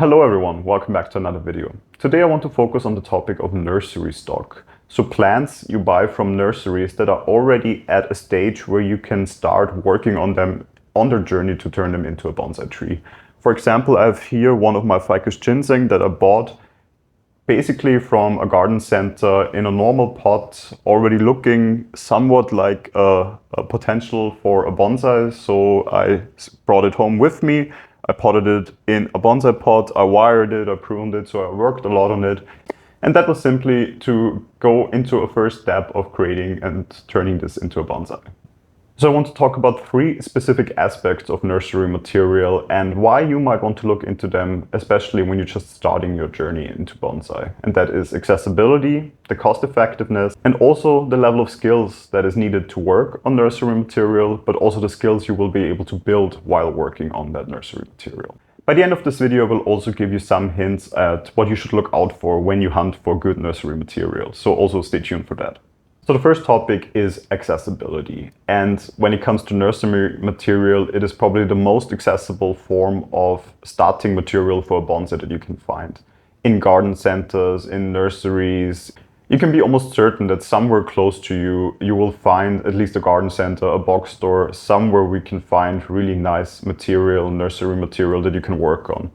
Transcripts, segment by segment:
Hello everyone, welcome back to another video. Today I want to focus on the topic of nursery stock. So plants you buy from nurseries that are already at a stage where you can start working on them on their journey to turn them into a bonsai tree. For example, I have here one of my ficus ginseng that I bought basically from a garden center in a normal pot, already looking somewhat like a potential for a bonsai. So I brought it home with me. I potted it in a bonsai pot, I wired it, I pruned it, so I worked a lot on it. And that was simply to go into a first step of creating and turning this into a bonsai. So I want to talk about three specific aspects of nursery material and why you might want to look into them, especially when you're just starting your journey into bonsai. And that is accessibility, the cost effectiveness, and also the level of skills that is needed to work on nursery material, but also the skills you will be able to build while working on that nursery material. By the end of this video, I will also give you some hints at what you should look out for when you hunt for good nursery material. So also stay tuned for that. So the first topic is accessibility. And when it comes to nursery material, it is probably the most accessible form of starting material for a bonsai that you can find. In garden centers, in nurseries, you can be almost certain that somewhere close to you, you will find at least a garden center, a box store, somewhere we can find really nice material, nursery material that you can work on.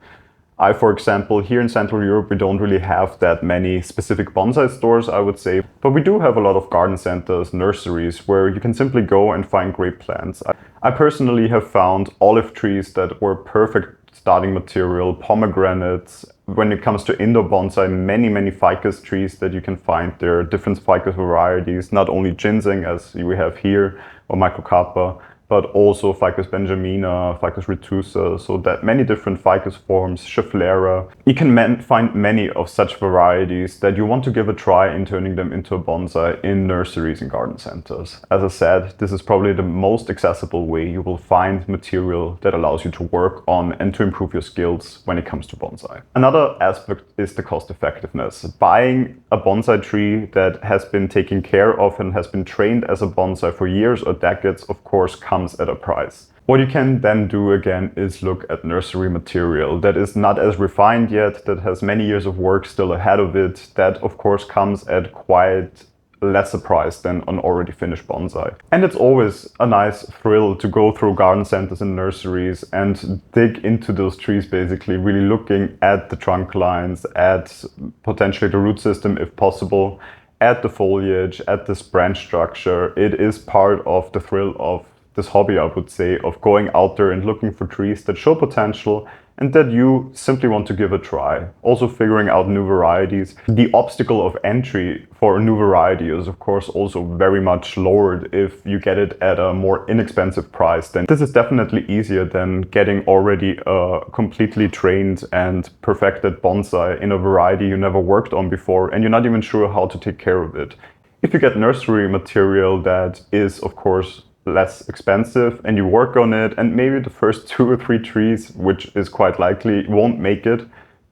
For example, here in Central Europe, we don't really have that many specific bonsai stores, I would say, but we do have a lot of garden centers, nurseries, where you can simply go and find great plants. I personally have found olive trees that were perfect starting material, pomegranates. When it comes to indoor bonsai, many ficus trees that you can find. There are different ficus varieties, not only ginseng as we have here, or microcarpa, but also Ficus benjamina, Ficus retusa, so that many different ficus forms, Schefflera. You can find many of such varieties that you want to give a try in turning them into a bonsai in nurseries and garden centers. As I said, this is probably the most accessible way you will find material that allows you to work on and to improve your skills when it comes to bonsai. Another aspect is the cost effectiveness. Buying a bonsai tree that has been taken care of and has been trained as a bonsai for years or decades, of course, comes at a price. What you can then do again is look at nursery material that is not as refined yet, that has many years of work still ahead of it, that of course comes at quite lesser price than an already finished bonsai. And it's always a nice thrill to go through garden centers and nurseries and dig into those trees, basically really looking at the trunk lines, at potentially the root system if possible, at the foliage, at this branch structure. It is part of the thrill of this hobby, I would say, of going out there and looking for trees that show potential and that you simply want to give a try. Also figuring out new varieties. The obstacle of entry for a new variety is of course also very much lowered if you get it at a more inexpensive price. Then this is definitely easier than getting already a completely trained and perfected bonsai in a variety you never worked on before and you're not even sure how to take care of it. If you get nursery material that is of course less expensive and you work on it and maybe the first 2 or 3 trees, which is quite likely, won't make it,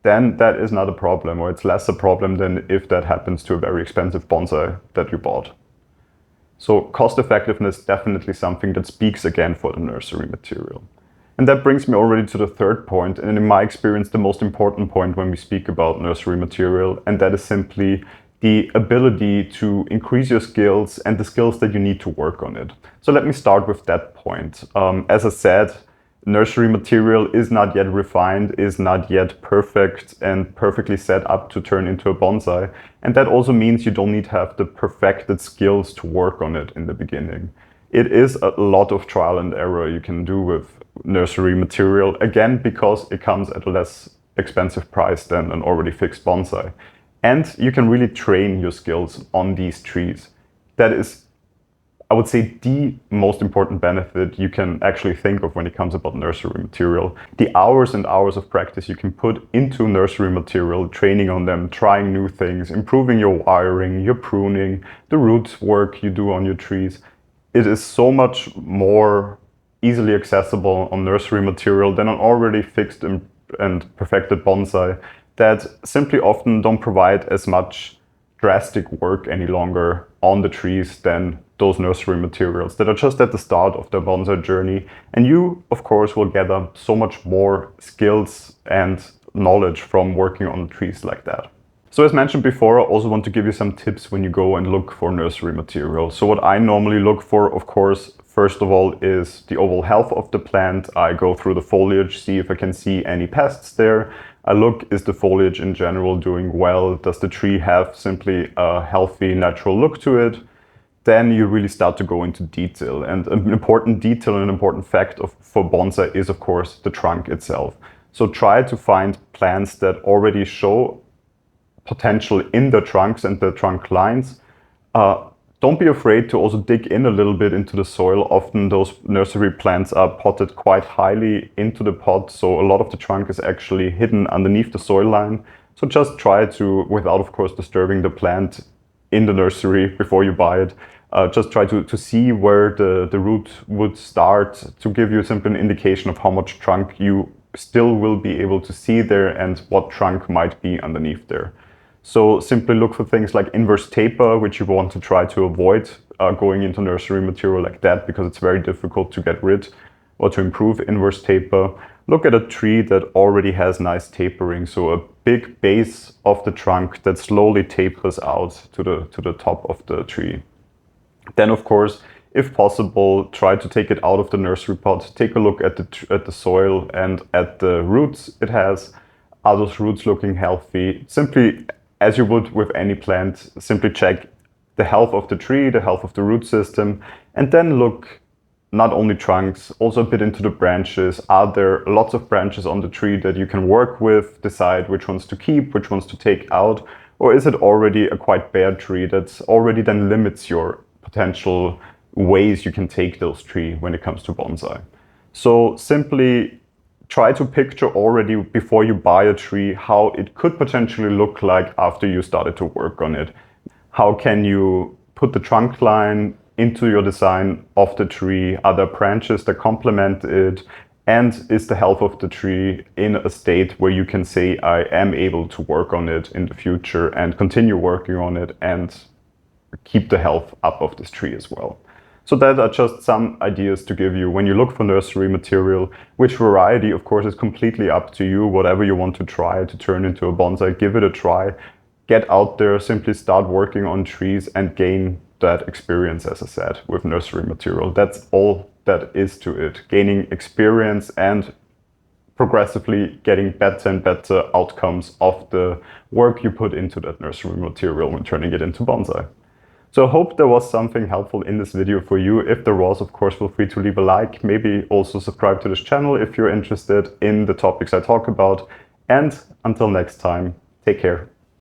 then that is not a problem, or it's less a problem than if that happens to a very expensive bonsai that you bought. So cost effectiveness is definitely something that speaks again for the nursery material. And that brings me already to the third point, and in my experience the most important point when we speak about nursery material, and that is simply the ability to increase your skills and the skills that you need to work on it. So let me start with that point. As I said, nursery material is not yet refined, is not yet perfect and perfectly set up to turn into a bonsai. And that also means you don't need to have the perfected skills to work on it in the beginning. It is a lot of trial and error you can do with nursery material, again, because it comes at a less expensive price than an already fixed bonsai. And you can really train your skills on these trees. That is, I would say, the most important benefit you can actually think of when it comes about nursery material. The hours and hours of practice you can put into nursery material, training on them, trying new things, improving your wiring, your pruning, the root work you do on your trees. It is so much more easily accessible on nursery material than on already fixed and perfected bonsai that simply often don't provide as much drastic work any longer on the trees than those nursery materials that are just at the start of their bonsai journey. And you, of course, will gather so much more skills and knowledge from working on trees like that. So as mentioned before, I also want to give you some tips when you go and look for nursery material. So what I normally look for, of course, first of all, is the overall health of the plant. I go through the foliage, see if I can see any pests there. I look, is the foliage in general doing well? Does the tree have simply a healthy, natural look to it? Then you really start to go into detail. And an important detail and an important fact for bonsai is, of course, the trunk itself. So try to find plants that already show potential in the trunks and the trunk lines. Don't be afraid to also dig in a little bit into the soil. Often those nursery plants are potted quite highly into the pot, so a lot of the trunk is actually hidden underneath the soil line. So just try to, without of course disturbing the plant in the nursery before you buy it, just try to see where the root would start, to give you simply an indication of how much trunk you still will be able to see there and what trunk might be underneath there. So simply look for things like inverse taper, which you want to try to avoid going into nursery material like that, because it's very difficult to get rid or to improve inverse taper. Look at a tree that already has nice tapering, so a big base of the trunk that slowly tapers out to the top of the tree. Then, of course, if possible, try to take it out of the nursery pot. Take a look at the soil and at the roots it has. Are those roots looking healthy? Simply, as you would with any plant, simply check the health of the tree, the health of the root system, and then look not only trunks, also a bit into the branches. Are there lots of branches on the tree that you can work with, decide which ones to keep, which ones to take out? Or is it already a quite bare tree that's already then limits your potential ways you can take those trees when it comes to bonsai? So simply try to picture already before you buy a tree how it could potentially look like after you started to work on it. How can you put the trunk line into your design of the tree? Are there branches that complement it? And is the health of the tree in a state where you can say, I am able to work on it in the future and continue working on it and keep the health up of this tree as well? So that are just some ideas to give you when you look for nursery material. Which variety, of course, is completely up to you. Whatever you want to try to turn into a bonsai, give it a try. Get out there, simply start working on trees and gain that experience, as I said, with nursery material. That's all that is to it. Gaining experience and progressively getting better and better outcomes of the work you put into that nursery material when turning it into bonsai. So I hope there was something helpful in this video for you. If there was, of course, feel free to leave a like, maybe also subscribe to this channel if you're interested in the topics I talk about. And until next time, take care.